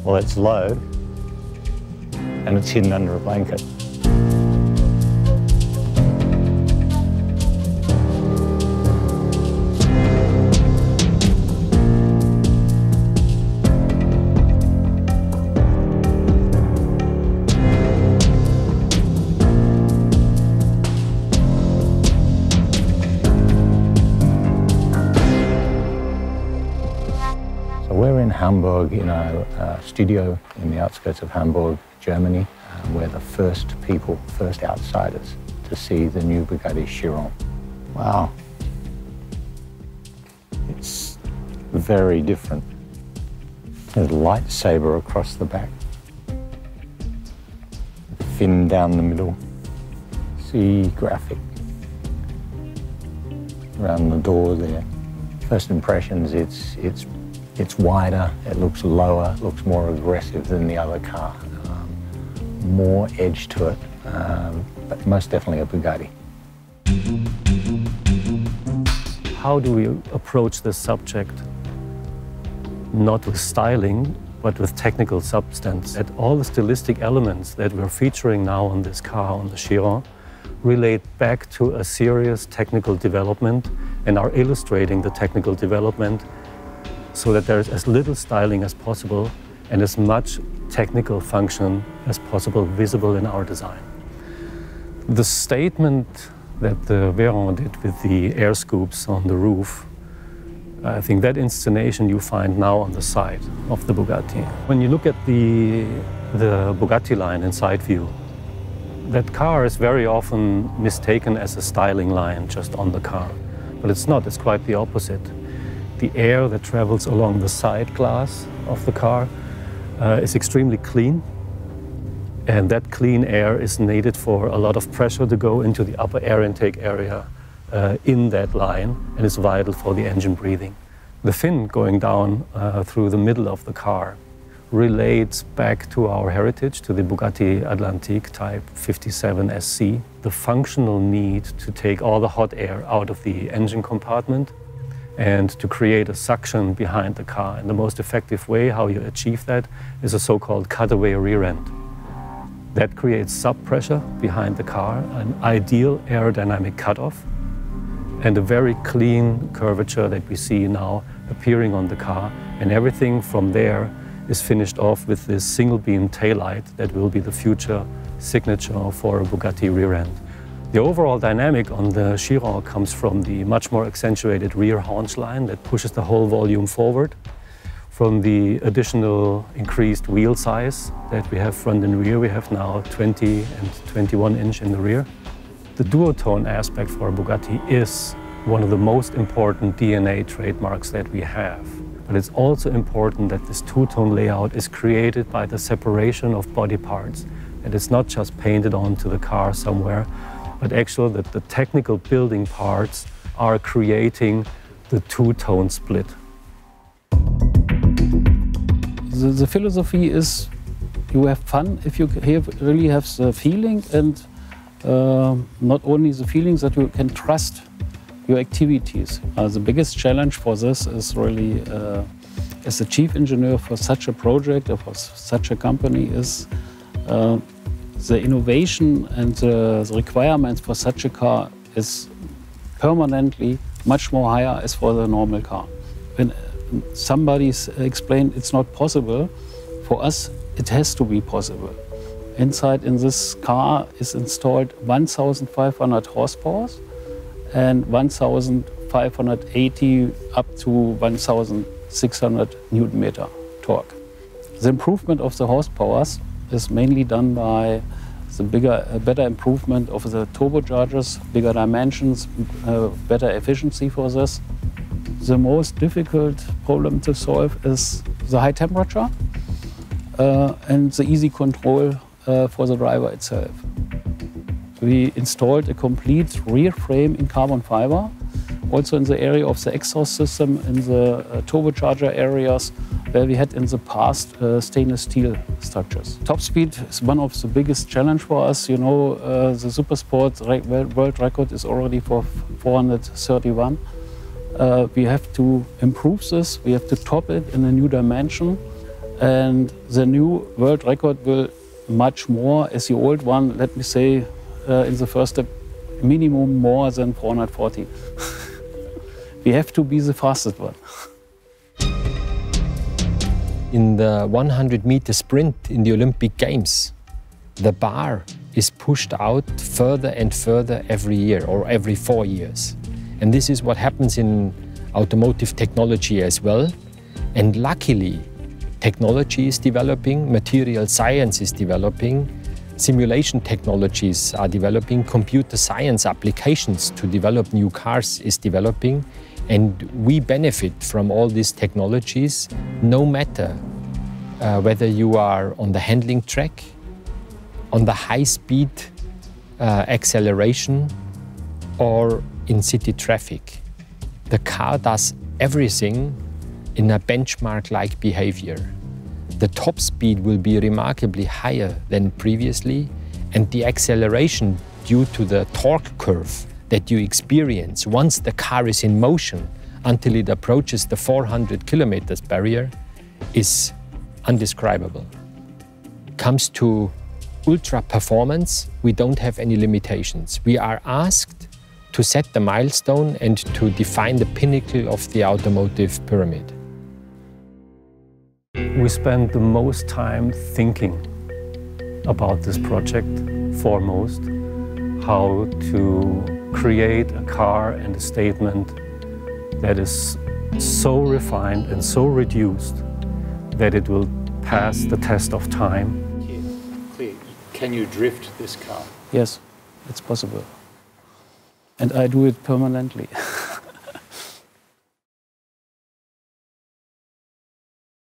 Well, it's low and it's hidden under a blanket. We're in Hamburg, in a studio in the outskirts of Hamburg, Germany. We're the first people, first outsiders to see the new Bugatti Chiron. Wow. It's very different. There's a lightsaber across the back. Fin down the middle. See graphic around the door there. First impressions, it's wider, it looks lower, it looks more aggressive than the other car. More edge to it, but most definitely a Bugatti. How do we approach this subject? Not with styling, but with technical substance. That all the stylistic elements that we're featuring now on this car, on the Chiron, relate back to a serious technical development and are illustrating the technical development so that there is as little styling as possible and as much technical function as possible visible in our design. The statement that the Veyron did with the air scoops on the roof, I think that installation you find now on the side of the Bugatti. When you look at the Bugatti line in side view, that car is very often mistaken as a styling line just on the car. But it's not, it's quite the opposite. The air that travels along the side glass of the car is extremely clean. And that clean air is needed for a lot of pressure to go into the upper air intake area in that line, and is vital for the engine breathing. The fin going down through the middle of the car relates back to our heritage, to the Bugatti Atlantique Type 57 SC, the functional need to take all the hot air out of the engine compartment and to create a suction behind the car. And the most effective way how you achieve that is a so-called cutaway rear end. That creates sub-pressure behind the car, an ideal aerodynamic cutoff, and a very clean curvature that we see now appearing on the car. And everything from there is finished off with this single beam taillight that will be the future signature for a Bugatti rear end. The overall dynamic on the Chiron comes from the much more accentuated rear haunch line that pushes the whole volume forward, from the additional increased wheel size that we have front and rear. We have now 20 and 21 inch in the rear. The duotone aspect for a Bugatti is one of the most important DNA trademarks that we have. But it's also important that this two-tone layout is created by the separation of body parts. And it's not just painted onto the car somewhere, but actually that the technical building parts are creating the two-tone split. The philosophy is you have fun if you really have the feeling, and not only the feelings, that you can trust your activities. The biggest challenge for this is really, as the chief engineer for such a project or for such a company, is the innovation and the requirements for such a car is permanently much more higher as for the normal car. When somebody's explained it's not possible, for us it has to be possible. Inside in this car is installed 1,500 horsepower and 1,580 up to 1,600 Newton meter torque. The improvement of the horsepower is mainly done by the better improvement of the turbochargers, bigger dimensions, better efficiency for this. The most difficult problem to solve is the high temperature and the easy control for the driver itself. We installed a complete rear frame in carbon fiber, also in the area of the exhaust system, in the turbocharger areas, where we had in the past stainless steel structures. Top speed is one of the biggest challenge for us. You know, the Supersport world record is already for 431. We have to improve this, we have to top it in a new dimension. And the new world record will much more as the old one, let me say, in the first step, minimum more than 440. We have to be the fastest one. In the 100-meter sprint in the Olympic Games, the bar is pushed out further and further every year or every 4 years. And this is what happens in automotive technology as well. And luckily, technology is developing, material science is developing, simulation technologies are developing, computer science applications to develop new cars is developing, and we benefit from all these technologies, no matter whether you are on the handling track, on the high-speed acceleration, or in city traffic. The car does everything in a benchmark-like behavior. The top speed will be remarkably higher than previously, and the acceleration due to the torque curve that you experience once the car is in motion until it approaches the 400 kilometers barrier is undescribable. Comes to ultra performance, we don't have any limitations. We are asked to set the milestone and to define the pinnacle of the automotive pyramid. We spend the most time thinking about this project, foremost, how to create a car and a statement that is so refined and so reduced that it will pass the test of time. Can you drift this car? Yes, it's possible. And I do it permanently.